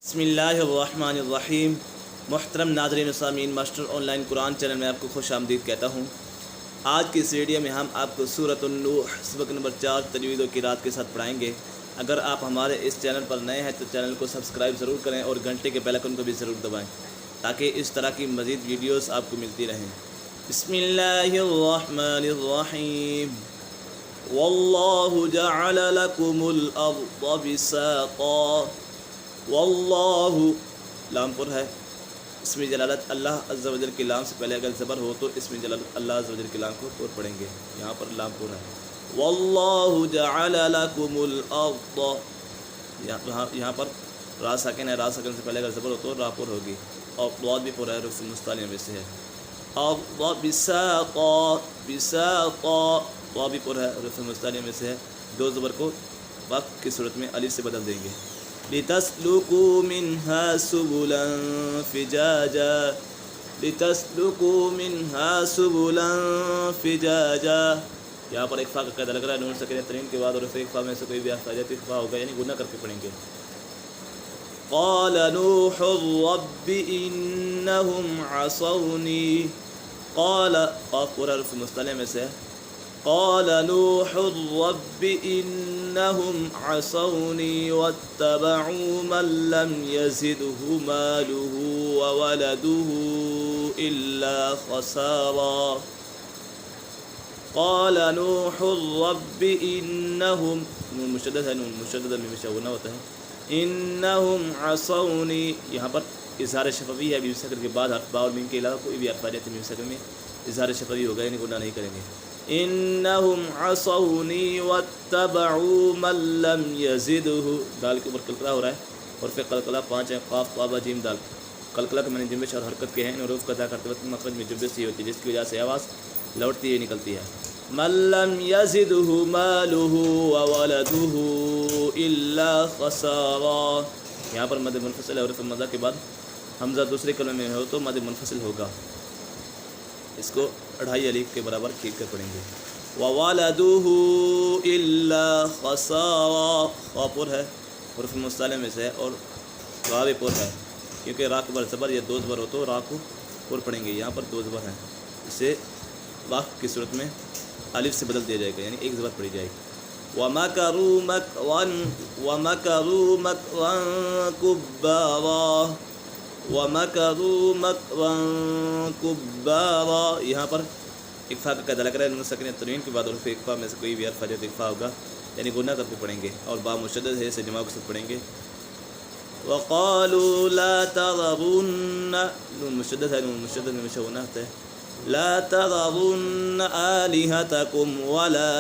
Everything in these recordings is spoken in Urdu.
بسم اللہ الرحمن الرحیم۔ محترم ناظرین و سامعین، master on line Quran channel میں آپ کو خوش آمدید کہتا ہوں۔ آج کی اس ویڈیو میں ہم آپ کو سورۃ النوح سبق نمبر 4 تجوید و قرات کے ساتھ پڑھائیں گے۔ اگر آپ ہمارے اس چینل پر نئے ہیں تو چینل کو سبسکرائب ضرور کریں اور گھنٹے کے بیل آئکن کو بھی ضرور دبائیں تاکہ اس طرح کی مزید ویڈیوز آپ کو ملتی رہیں۔ بسم اللہ الرحمن الرحیم۔ واللہ جعل لکم الارض بساطا۔ واللہ لام پر ہے، اسم جلالت اللہ عز و جل کی لام سے پہلے اگر زبر ہو تو اسم جلالت اللہ عز و جل کی لام کو پر پڑھیں گے۔ یہاں پر لام پر ہے۔ واللہ جعل لکم الارض، یہاں پر را ساکن ہے، را ساکن سے پہلے اگر زبر ہو تو را پر ہوگی، اور ضاد بھی پر ہے، حروف مستعلیہ میں سے ہے۔ ارض بساطا، بساطا ضاد بھی پر ہے، حروف مستعلیہ میں سے ہے۔ دو زبر کو وقت کی صورت میں الف سے بدل دیں گے۔ لِتَسْلُكُوا مِنْهَا سُبُلًا فِجَاجًا، لِتَسْلُكُوا مِنْهَا سُبُلًا فِجَاجًا۔ یہاں پر ایک فا کا قاعدہ لگ رہا ہے، نون ساکن تنوین کے بعد، اور ایک فا میں سے کوئی بھی حرف آ جائے تو اخفا ہوگا، یعنی گنہ کر کے پڑھیں گے۔ قَالَ نُوحٌ رَبِّ إِنَّهُمْ عَصَوْنِي، قَالَ قاف پورا حرف مستعلیٰ میں سے ہے۔ قال نوح رب إنهم عصوني واتبعوا من لم يزده ماله وولده إلا خسارا۔ قال نوح رب إنهم، نون مشدد ہے، نون مشدد میں مشونہ ہوتا ہے، إنهم عصوني، یہاں پر اظہار شفوی ہے، میم سکن کے بعد حرف با اور میم کے علاوہ کوئی بھی حرف آ جاتے میم سکن میں اظہار شفوی ہوگا، یعنی گناہ نہیں کریں گے۔ انہم عصونی واتبعوا من لم یزدہ، دال کے اوپر قلقلہ ہو رہا ہے، اور پھر قلقلہ 5 ہے، قاف طا جیم دال۔ قلقلہ کے معنی جنبش اور حرکت کے ہیں، ان حروف کا ادا کرتے وقت مخرج میں جنبش ہی ہوتی ہے، جس کی وجہ سے آواز لوٹتی ہوئی نکلتی ہے۔ من لم یزدہ مالہ وولدہ الا خسارا، یہاں پر مد منفصل ہے، حروف مدہ کے بعد حمزہ دوسرے کلمے میں ہو تو مد منفصل ہوگا، اس کو 2.5 الف کے برابر کھینچ کر پڑھیں گے۔ وَوَلَدُهُ إِلَّا خَسَارًا، خا پر ہے، حروف مستعلیٰ میں سے ہے، اور را بھی پر ہے، کیونکہ را کے بعد زبر یا دو زبر ہو تو را کو پر پڑھیں گے۔ یہاں پر دو زبر ہیں، اسے واقف کی صورت میں الف سے بدل دیا جائے گا، یعنی ایک زبر پڑھی جائے گی۔ وَمَكَرُوا مَكْرًا كُبَّارًا، وَمَكَرُوا مَكْرًا كُبَّارًا، یہاں پر اکفا کا قاعدہ لگ رہا ہے، نون ساکن تنوین کے بعد، اور پھر اکفا میں سے کوئی بھی حرف آ جائے تو اکفا ہوگا، یعنی گنہ کر کے پڑھیں گے، اور با مشدد ہے، اسے جماع کے ساتھ پڑھیں گے۔ وَقَالُوا لَا تَذَرُنَّ، نون مشدد ہے، نون مشدد میں مشونہ ہے، لَا تَذَرُنَّ آلِهَتَكُمْ وَلَا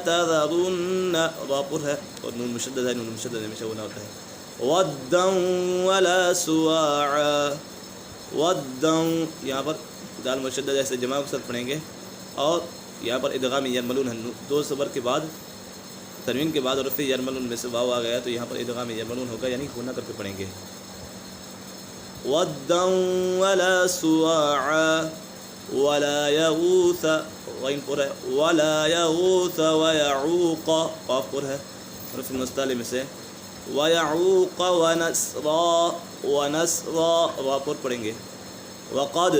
تَذَرُنَّ را پر ہے، اور نون مشدد ہے، نون مشدد میں مشونہ ہوتا ہے۔ وَدًّا وَلَا سُوَاعًا، وَدًّا یہاں پر دال مشدد ایسے جماع کے ساتھ پڑھیں گے، اور یہاں پر ادغام یرملون ہے، دو زبر کے بعد تنوین کے بعد، اور پھر یرملون میں سے واو آ گیا تو یہاں پر ادغام یرملون ہوگا، یعنی گنہ کر کے پڑھیں گے۔ وَدًّا وَلَا سُوَاعًا وَلَا يَغُوثَ، غین پر ہے، وَلَا يَغُوثَ وَيَعُوقَ، قاف پر ہے، حروف مستعلیٰ میں سے، وَيَعُوقَ وَنَسْرًا، وَنَسْرًا را پر پڑھیں گے۔ وقد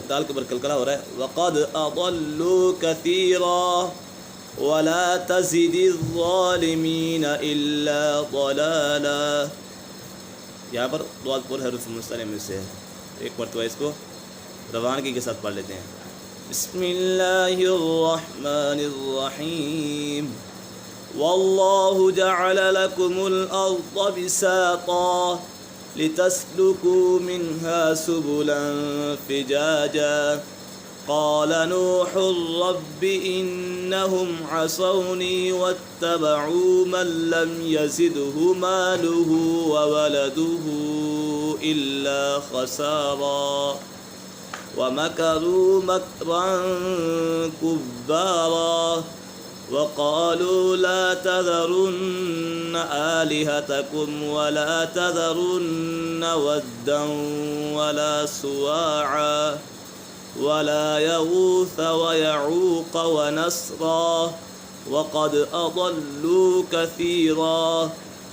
دال کے اوپر قلقلہ ہو رہا ہے، وقد اضلوا كثيرا ولا تزد الظالمين الا ضلالا، یہاں پر ضاد پر حروف مستعلیٰ میں سے ہے، ایک مرتبہ اس کو روانگی کے ساتھ پڑھ لیتے ہیں۔ بسم اللہ الرحمن الرحیم۔ واللہ جعل لکم الارض بساطا لِتَسْلُكُوا مِنْهَا سُبُلًا فِجَاجًا۔ قَالَ نُوحٌ رَبِّ إِنَّهُمْ عَصَوْنِي وَاتَّبَعُوا مَن لَّمْ يَزِدْهُ مَالُهُ وَوَلَدُهُ إِلَّا خَسَارًا، وَمَكَرُوا مَكْرًا كُبَّارًا، وقالوا لا تذرن آلهتكم ولا تذرن ودا ولا سواعا ولا يغوث ويعوق ونسرا وقد أضلوا كثيرا